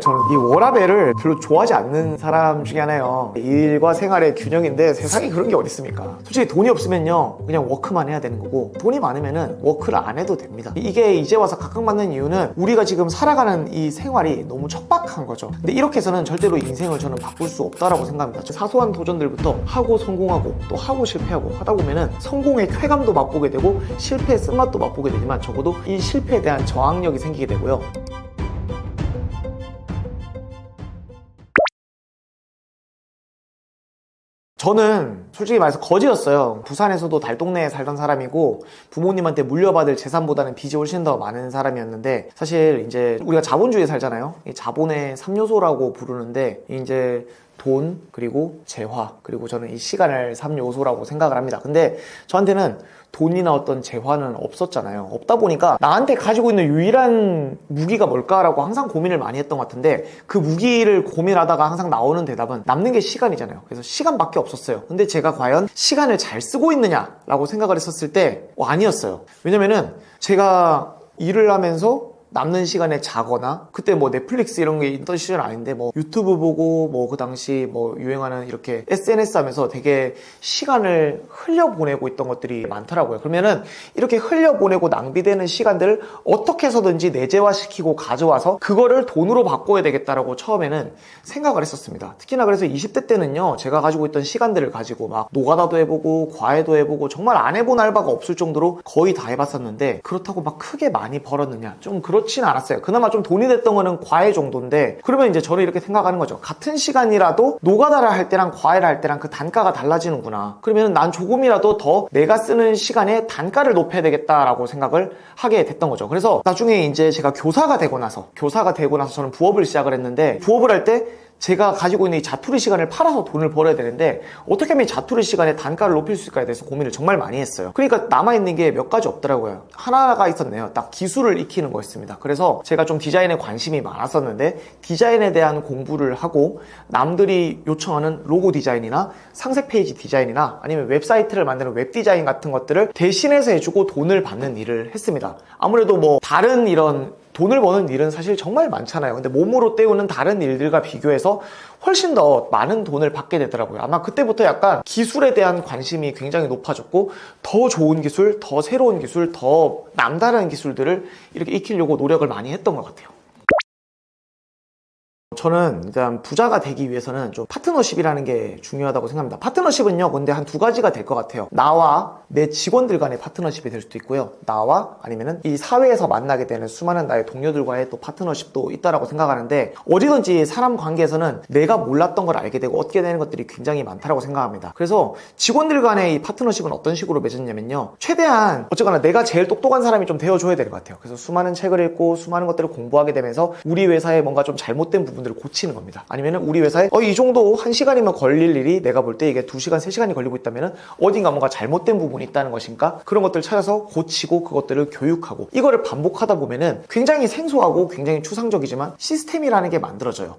저는 이 워라밸을 별로 좋아하지 않는 사람 중에 하나예요. 일과 생활의 균형인데 세상에 그런 게 어디 있습니까? 솔직히 돈이 없으면요 그냥 워크만 해야 되는 거고, 돈이 많으면은 워크를 안 해도 됩니다. 이게 이제 와서 각광받는 이유는 우리가 지금 살아가는 이 생활이 너무 척박한 거죠. 근데 이렇게 해서는 절대로 인생을 저는 바꿀 수 없다라고 생각합니다. 사소한 도전들부터 하고 성공하고 또 하고 실패하고 하다 보면은 성공의 쾌감도 맛보게 되고 실패의 쓴맛도 맛보게 되지만 적어도 이 실패에 대한 저항력이 생기게 되고요. 저는 솔직히 말해서 거지였어요. 부산에서도 달동네에 살던 사람이고 부모님한테 물려받을 재산보다는 빚이 훨씬 더 많은 사람이었는데, 사실 이제 우리가 자본주의에 살잖아요. 이 자본의 3요소라고 부르는데 이제 돈, 그리고 재화, 그리고 저는 이 시간을 3요소라고 생각을 합니다. 근데 저한테는 돈이나 어떤 재화는 없었잖아요. 없다 보니까 나한테 가지고 있는 유일한 무기가 뭘까라고 항상 고민을 많이 했던 것 같은데, 그 무기를 고민하다가 항상 나오는 대답은 남는 게 시간이잖아요. 그래서 시간밖에 없었어요. 근데 제가 과연 시간을 잘 쓰고 있느냐라고 생각을 했었을 때 아니었어요. 왜냐면은 제가 일을 하면서 남는 시간에 자거나, 그때 뭐 넷플릭스 이런 게 있던 시절 아닌데 뭐 유튜브 보고 뭐 그 당시 뭐 유행하는 이렇게 SNS 하면서 되게 시간을 흘려보내고 있던 것들이 많더라고요. 그러면은 이렇게 흘려보내고 낭비되는 시간들을 어떻게 해서든지 내재화시키고 가져와서 그거를 돈으로 바꿔야 되겠다라고 처음에는 생각을 했었습니다. 특히나 그래서 20대 때는요 제가 가지고 있던 시간들을 가지고 막 노가다도 해보고 과외도 해보고 정말 안 해본 알바가 없을 정도로 거의 다 해봤었는데, 그렇다고 막 크게 많이 벌었느냐? 좀 그렇진 않았어요. 그나마 좀 돈이 됐던 거는 과외 정도인데, 그러면 이제 저는 이렇게 생각하는 거죠. 같은 시간이라도 노가다를 할 때랑 과외를 할 때랑 그 단가가 달라지는구나. 그러면 난 조금이라도 더 내가 쓰는 시간에 단가를 높여야 되겠다라고 생각을 하게 됐던 거죠. 그래서 나중에 이제 제가 교사가 되고 나서 저는 부업을 시작을 했는데, 부업을 할 때 제가 가지고 있는 이 자투리 시간을 팔아서 돈을 벌어야 되는데 어떻게 하면 이 자투리 시간의 단가를 높일 수 있을까에 대해서 고민을 정말 많이 했어요. 그러니까 남아있는 게 몇 가지 없더라고요. 하나가 있었네요. 딱 기술을 익히는 거였습니다. 그래서 제가 좀 디자인에 관심이 많았었는데 디자인에 대한 공부를 하고 남들이 요청하는 로고 디자인이나 상세 페이지 디자인이나 아니면 웹사이트를 만드는 웹 디자인 같은 것들을 대신해서 해주고 돈을 받는 일을 했습니다. 아무래도 뭐 다른 이런 돈을 버는 일은 사실 정말 많잖아요. 근데 몸으로 때우는 다른 일들과 비교해서 훨씬 더 많은 돈을 받게 되더라고요. 아마 그때부터 약간 기술에 대한 관심이 굉장히 높아졌고, 더 좋은 기술, 더 새로운 기술, 더 남다른 기술들을 이렇게 익히려고 노력을 많이 했던 것 같아요. 저는 일단 부자가 되기 위해서는 좀 파트너십이라는 게 중요하다고 생각합니다. 파트너십은요 근데 한 두 가지가 될 것 같아요. 나와 내 직원들 간의 파트너십이 될 수도 있고요, 나와 아니면은 이 사회에서 만나게 되는 수많은 나의 동료들과의 또 파트너십도 있다라고 생각하는데, 어디든지 사람 관계에서는 내가 몰랐던 걸 알게 되고 얻게 되는 것들이 굉장히 많다라고 생각합니다. 그래서 직원들 간의 이 파트너십은 어떤 식으로 맺었냐면요, 최대한 어쨌거나 내가 제일 똑똑한 사람이 좀 되어줘야 될 것 같아요. 그래서 수많은 책을 읽고 수많은 것들을 공부하게 되면서 우리 회사에 뭔가 좀 잘못된 부분들을 고치는 겁니다. 아니면은 우리 회사에 이 정도 1시간이면 걸릴 일이 내가 볼 때 이게 2시간, 3시간이 걸리고 있다면은 어딘가 뭔가 잘못된 부분이 있다는 것인가? 그런 것들을 찾아서 고치고 그것들을 교육하고, 이거를 반복하다 보면은 굉장히 생소하고 굉장히 추상적이지만 시스템이라는 게 만들어져요.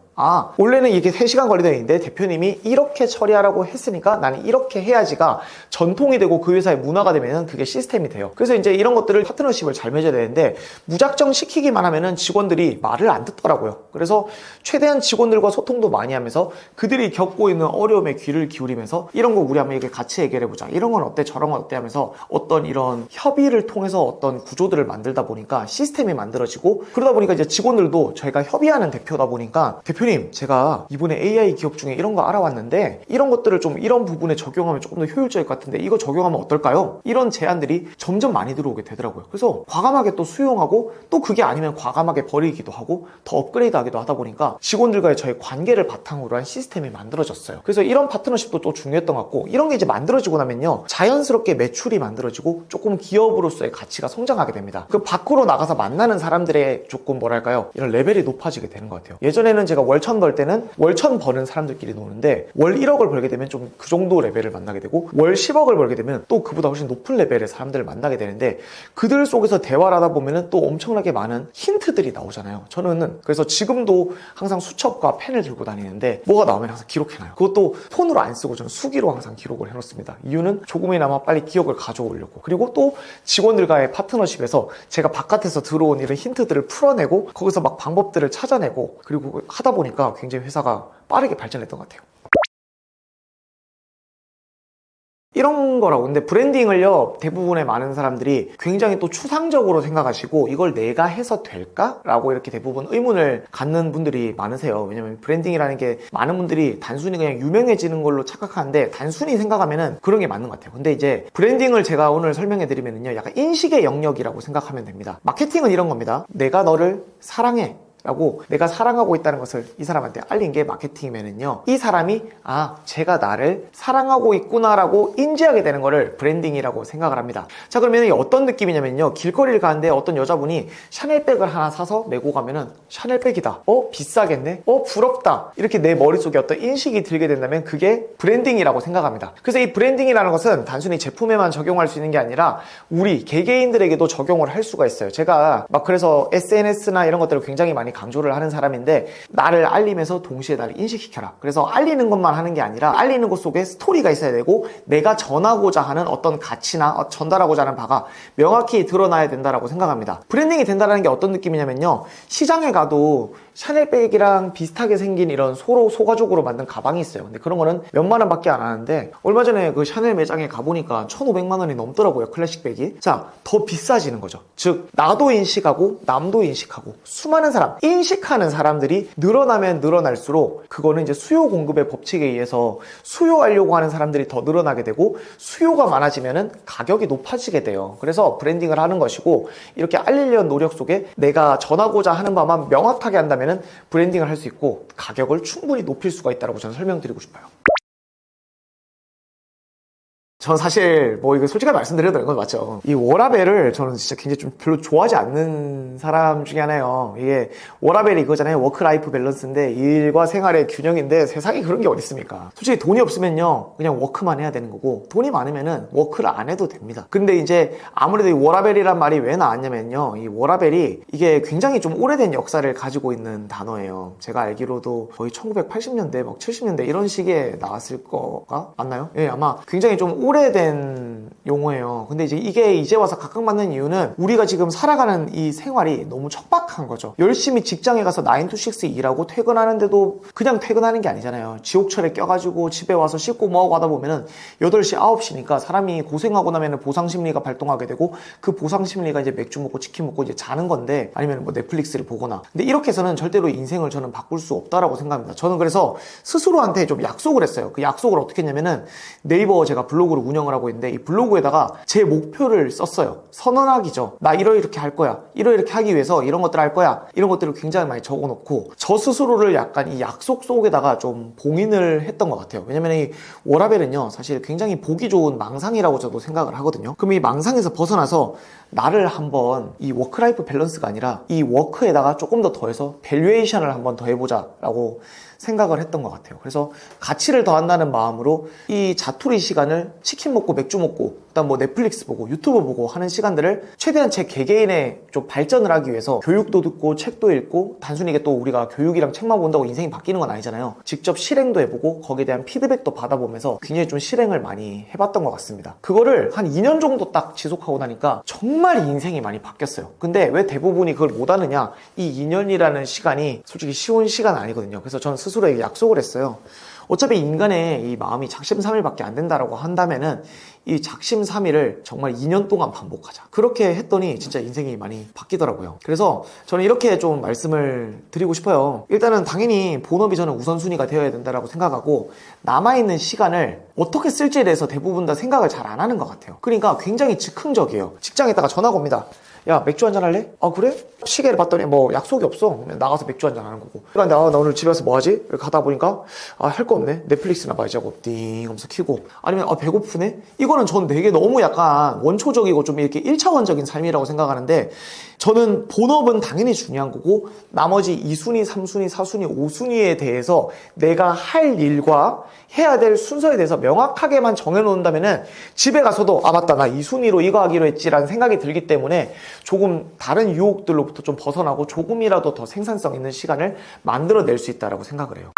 원래는 이게 3시간 걸리던 일인데 대표님이 이렇게 처리하라고 했으니까 나는 이렇게 해야지가 전통이 되고 그 회사의 문화가 되면은 그게 시스템이 돼요. 그래서 이제 이런 것들을 파트너십을 잘 맺어야 되는데, 무작정 시키기만 하면은 직원들이 말을 안 듣더라고요. 그래서 최대한 직원들과 소통도 많이 하면서 그들이 겪고 있는 어려움에 귀를 기울이면서 이런 거 우리 한번 이렇게 같이 해결해보자, 이런 건 어때, 저런 건 어때 하면서 어떤 이런 협의를 통해서 어떤 구조들을 만들다 보니까 시스템이 만들어지고, 그러다 보니까 이제 직원들도 저희가 협의하는 대표다 보니까 대표님 제가 이번에 AI 기업 중에 이런 거 알아왔는데 이런 것들을 좀 이런 부분에 적용하면 조금 더 효율적일 것 같은데 이거 적용하면 어떨까요? 이런 제안들이 점점 많이 들어오게 되더라고요. 그래서 과감하게 또 수용하고, 또 그게 아니면 과감하게 버리기도 하고 더 업그레이드 하기도 하다 보니까 직원들과의 저의 관계를 바탕으로 한 시스템이 만들어졌어요. 그래서 이런 파트너십도 또 중요했던 것 같고, 이런 게 이제 만들어지고 나면요 자연스럽게 매출이 만들어지고 조금 기업으로서의 가치가 성장하게 됩니다. 그 밖으로 나가서 만나는 사람들의 조금 뭐랄까요, 이런 레벨이 높아지게 되는 것 같아요. 예전에는 제가 월 1,000 벌 때는 월 1,000 버는 사람들끼리 노는데 월 1억을 벌게 되면 좀 그 정도 레벨을 만나게 되고, 월 10억을 벌게 되면 또 그보다 훨씬 높은 레벨의 사람들을 만나게 되는데, 그들 속에서 대화를 하다 보면은 또 엄청나게 많은 힌트들이 나오잖아요. 저는 그래서 지금도 항상 수첩과 펜을 들고 다니는데 뭐가 나오면 항상 기록해놔요. 그것도 폰으로 안 쓰고 저는 수기로 항상 기록을 해놓습니다. 이유는 조금이나마 빨리 기억을 가져오려고. 그리고 또 직원들과의 파트너십에서 제가 바깥에서 들어온 이런 힌트들을 풀어내고 거기서 막 방법들을 찾아내고 그리고 하다 보니까 굉장히 회사가 빠르게 발전했던 것 같아요. 이런 거라고. 근데 브랜딩을요, 대부분의 많은 사람들이 굉장히 또 추상적으로 생각하시고 이걸 내가 해서 될까? 라고 이렇게 대부분 의문을 갖는 분들이 많으세요. 왜냐면 브랜딩이라는 게 많은 분들이 단순히 그냥 유명해지는 걸로 착각하는데 단순히 생각하면은 그런 게 맞는 것 같아요. 근데 이제 브랜딩을 제가 오늘 설명해 드리면은요, 약간 인식의 영역이라고 생각하면 됩니다. 마케팅은 이런 겁니다. 내가 너를 사랑해 라고 내가 사랑하고 있다는 것을 이 사람한테 알린 게 마케팅이면은요, 이 사람이 제가 나를 사랑하고 있구나 라고 인지하게 되는 거를 브랜딩이라고 생각을 합니다. 자, 그러면 어떤 느낌이냐면요, 길거리를 가는데 어떤 여자분이 샤넬백을 하나 사서 메고 가면은 샤넬백이다, 비싸겠네, 부럽다, 이렇게 내 머릿속에 어떤 인식이 들게 된다면 그게 브랜딩이라고 생각합니다. 그래서 이 브랜딩이라는 것은 단순히 제품에만 적용할 수 있는 게 아니라 우리 개개인들에게도 적용을 할 수가 있어요. 제가 막 그래서 SNS나 이런 것들을 굉장히 많이 강조를 하는 사람인데, 나를 알리면서 동시에 나를 인식시켜라. 그래서 알리는 것만 하는 게 아니라 알리는 것 속에 스토리가 있어야 되고 내가 전하고자 하는 어떤 가치나 전달하고자 하는 바가 명확히 드러나야 된다라고 생각합니다. 브랜딩이 된다는 게 어떤 느낌이냐면요, 시장에 가도 샤넬백이랑 비슷하게 생긴 이런 소가죽으로 만든 가방이 있어요. 근데 그런 거는 몇만 원밖에 안 하는데 얼마 전에 그 샤넬 매장에 가보니까 1,500만 원이 넘더라고요, 클래식백이. 자, 더 비싸지는 거죠. 즉, 나도 인식하고 남도 인식하고 수많은 사람, 인식하는 사람들이 늘어나면 늘어날수록 그거는 이제 수요 공급의 법칙에 의해서 수요하려고 하는 사람들이 더 늘어나게 되고 수요가 많아지면은 가격이 높아지게 돼요. 그래서 브랜딩을 하는 것이고, 이렇게 알리려는 노력 속에 내가 전하고자 하는 바만 명확하게 한다면은 브랜딩을 할 수 있고 가격을 충분히 높일 수가 있다고 저는 설명드리고 싶어요. 전 사실 이거 솔직하게 말씀드려도 되는 건 맞죠. 이 워라밸을 저는 진짜 굉장히 좀 별로 좋아하지 않는 사람 중에 하나예요. 이게 워라밸이 이거잖아요. 워크라이프 밸런스인데 일과 생활의 균형인데 세상에 그런 게 어디 있습니까? 솔직히 돈이 없으면요, 그냥 워크만 해야 되는 거고 돈이 많으면은 워크를 안 해도 됩니다. 근데 이제 아무래도 이 워라밸이란 말이 왜 나왔냐면요, 이 워라밸이 이게 굉장히 좀 오래된 역사를 가지고 있는 단어예요. 제가 알기로도 거의 1980년대 막 70년대 이런 시기에 나왔을 거가 맞나요? 예, 아마 굉장히 좀 오래된 용어예요. 근데 이게 이제 와서 각광받는 이유는 우리가 지금 살아가는 이 생활이 너무 척박한 거죠. 열심히 직장에 가서 9 to 6 일하고 퇴근하는데도 그냥 퇴근하는 게 아니잖아요. 지옥철에 껴가지고 집에 와서 씻고 뭐하고 하다 보면은 8시, 9시니까 사람이 고생하고 나면 보상심리가 발동하게 되고 그 보상심리가 이제 맥주 먹고 치킨 먹고 이제 자는 건데, 아니면 넷플릭스를 보거나. 근데 이렇게 해서는 절대로 인생을 저는 바꿀 수 없다라고 생각합니다. 저는 그래서 스스로한테 좀 약속을 했어요. 그 약속을 어떻게 했냐면은 네이버 제가 블로그를 운영을 하고 있는데 이 블로그에다가 제 목표를 썼어요. 선언하기죠. 나 이렇게 할 거야. 이렇게 하기 위해서 이런 것들 할 거야. 이런 것들을 굉장히 많이 적어놓고 저 스스로를 약간 이 약속 속에다가 좀 봉인을 했던 것 같아요. 왜냐면 이 워라밸은요, 사실 굉장히 보기 좋은 망상이라고 저도 생각을 하거든요. 그럼 이 망상에서 벗어나서 나를 한번 이 워크라이프 밸런스가 아니라 이 워크에다가 조금 더 더해서 밸류에이션을 한번 더 해보자 라고 생각을 했던 것 같아요. 그래서 가치를 더한다는 마음으로 이 자투리 시간을 치킨 먹고 맥주 먹고 그다음 넷플릭스 보고 유튜브 보고 하는 시간들을 최대한 제 개개인의 좀 발전을 하기 위해서 교육도 듣고 책도 읽고, 단순히 이게 또 우리가 교육이랑 책만 본다고 인생이 바뀌는 건 아니잖아요. 직접 실행도 해보고 거기에 대한 피드백도 받아보면서 굉장히 좀 실행을 많이 해봤던 것 같습니다. 그거를 한 2년 정도 딱 지속하고 나니까 정말 인생이 많이 바뀌었어요. 근데 왜 대부분이 그걸 못하느냐, 이 2년이라는 시간이 솔직히 쉬운 시간 아니거든요. 그래서 저는 스스로에게 약속을 했어요. 어차피 인간의 이 마음이 작심삼일밖에 안 된다라고 한다면은 이 작심삼일을 정말 2년 동안 반복하자. 그렇게 했더니 진짜 인생이 많이 바뀌더라고요. 그래서 저는 이렇게 좀 말씀을 드리고 싶어요. 일단은 당연히 본업이 저는 우선순위가 되어야 된다라고 생각하고, 남아있는 시간을 어떻게 쓸지에 대해서 대부분 다 생각을 잘 안 하는 것 같아요. 그러니까 굉장히 즉흥적이에요. 직장에다가 전화가 옵니다. 야, 맥주 한잔 할래? 아, 그래? 시계를 봤더니 약속이 없어. 나가서 맥주 한잔 하는 거고. 그런데 나 오늘 집에 와서 뭐 하지? 이렇게 가다 보니까 할 거 없네. 넷플릭스나 봐야지 하고 띵 하면서 켜고, 아니면 배고프네? 이거는 전 되게 너무 약간 원초적이고 좀 이렇게 1차원적인 삶이라고 생각하는데, 저는 본업은 당연히 중요한 거고 나머지 2순위, 3순위, 4순위, 5순위에 대해서 내가 할 일과 해야 될 순서에 대해서 명확하게만 정해놓는다면은 집에 가서도 아 맞다 나 2순위로 이거 하기로 했지라는 생각이 들기 때문에 조금 다른 유혹들로부터 좀 벗어나고 조금이라도 더 생산성 있는 시간을 만들어낼 수 있다고 생각을 해요.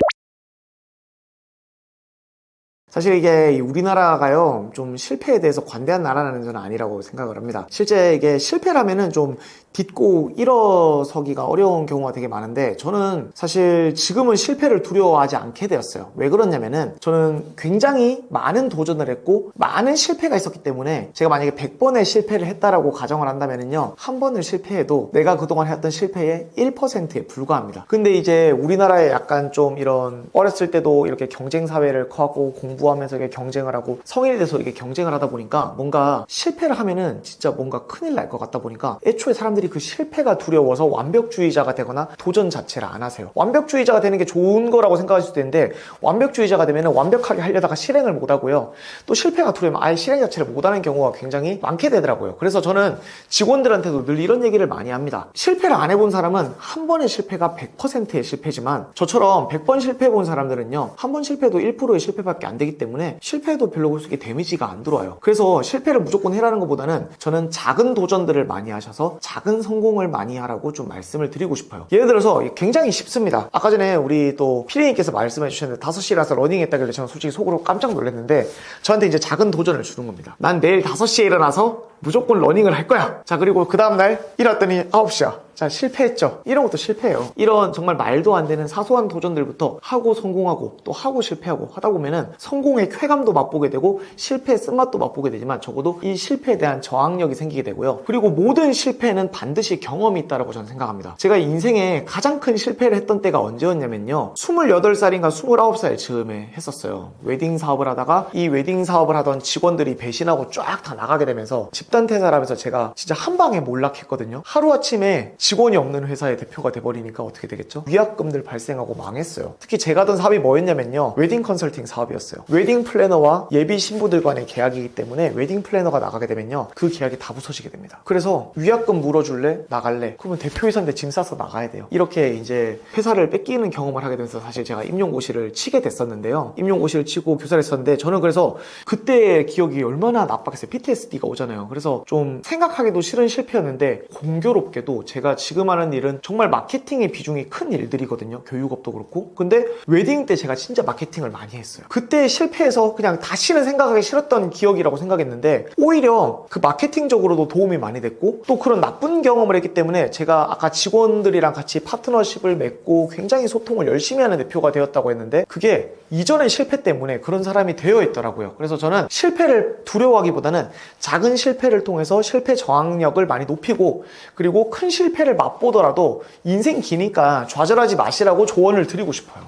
사실 이게 우리나라가요, 좀 실패에 대해서 관대한 나라는 저는 아니라고 생각을 합니다. 실제 이게 실패를 하면은 좀 딛고 일어서기가 어려운 경우가 되게 많은데, 저는 사실 지금은 실패를 두려워하지 않게 되었어요. 왜 그러냐면은, 저는 굉장히 많은 도전을 했고, 많은 실패가 있었기 때문에, 제가 만약에 100번의 실패를 했다라고 가정을 한다면은요, 한 번을 실패해도 내가 그동안 했던 실패의 1%에 불과합니다. 근데 이제 우리나라에 약간 좀 이런, 어렸을 때도 이렇게 경쟁사회를 커하고 공부하면서 이렇게 경쟁을 하고 성인이 돼서 이렇게 경쟁을 하다 보니까 뭔가 실패를 하면은 진짜 뭔가 큰일 날 것 같다 보니까 애초에 사람들이 그 실패가 두려워서 완벽주의자가 되거나 도전 자체를 안 하세요. 완벽주의자가 되는 게 좋은 거라고 생각하실 수 있는데, 완벽주의자가 되면은 완벽하게 하려다가 실행을 못 하고요. 또 실패가 두려우면 아예 실행 자체를 못 하는 경우가 굉장히 많게 되더라고요. 그래서 저는 직원들한테도 늘 이런 얘기를 많이 합니다. 실패를 안 해본 사람은 한 번의 실패가 100%의 실패지만, 저처럼 100번 실패해본 사람들은요, 한 번 실패도 1%의 실패밖에 안 되기 때문에 실패해도 별로 그렇게 데미지가 안 들어와요. 그래서 실패를 무조건 해라는 것보다는 저는 작은 도전들을 많이 하셔서 작은 성공을 많이 하라고 좀 말씀을 드리고 싶어요. 예를 들어서 굉장히 쉽습니다. 아까 전에 우리 또 피디님께서 말씀해 주셨는데 5시에 일어나서 러닝 했다길래 저는 솔직히 속으로 깜짝 놀랐는데, 저한테 이제 작은 도전을 주는 겁니다. 난 내일 5시에 일어나서 무조건 러닝을 할 거야. 자, 그리고 그 다음날 일어났더니 9시야. 자, 실패했죠. 이런 것도 실패예요. 이런 정말 말도 안 되는 사소한 도전들부터 하고 성공하고 또 하고 실패하고 하다 보면은 성공의 쾌감도 맛보게 되고 실패의 쓴맛도 맛보게 되지만, 적어도 이 실패에 대한 저항력이 생기게 되고요. 그리고 모든 실패는 반드시 경험이 있다고 저는 생각합니다. 제가 인생에 가장 큰 실패를 했던 때가 언제였냐면요, 28살인가 29살 즈음에 했었어요. 웨딩 사업을 하다가 이 웨딩 사업을 하던 직원들이 배신하고 쫙 다 나가게 되면서 집단 퇴사를 하면서 제가 진짜 한 방에 몰락했거든요. 하루아침에 직원이 없는 회사의 대표가 돼버리니까 어떻게 되겠죠? 위약금들 발생하고 망했어요. 특히 제가 하던 사업이 뭐였냐면요, 웨딩 컨설팅 사업이었어요. 웨딩 플래너와 예비 신부들 간의 계약이기 때문에 웨딩 플래너가 나가게 되면요, 그 계약이 다 부서지게 됩니다. 그래서 위약금 물어줄래? 나갈래? 그러면 대표이사인데 짐 싸서 나가야 돼요. 이렇게 이제 회사를 뺏기는 경험을 하게 되면서 사실 제가 임용고시를 치게 됐었는데요. 임용고시를 치고 교사를 했었는데, 저는 그래서 그때의 기억이 얼마나 나빴겠어요. PTSD가 오잖아요. 그래서 좀 생각하기도 싫은 실패였는데, 공교롭게도 제가 지금 하는 일은 정말 마케팅의 비중이 큰 일들이거든요. 교육업도 그렇고. 근데 웨딩 때 제가 진짜 마케팅을 많이 했어요. 그때 실패해서 그냥 다시는 생각하기 싫었던 기억이라고 생각했는데, 오히려 그 마케팅적으로도 도움이 많이 됐고, 또 그런 나쁜 경험을 했기 때문에 제가 아까 직원들이랑 같이 파트너십을 맺고 굉장히 소통을 열심히 하는 대표가 되었다고 했는데, 그게 이전의 실패 때문에 그런 사람이 되어 있더라고요. 그래서 저는 실패를 두려워하기보다는 작은 실패를 통해서 실패 저항력을 많이 높이고, 그리고 큰 실패를 맛보더라도 인생 기니까 좌절하지 마시라고 조언을 드리고 싶어요.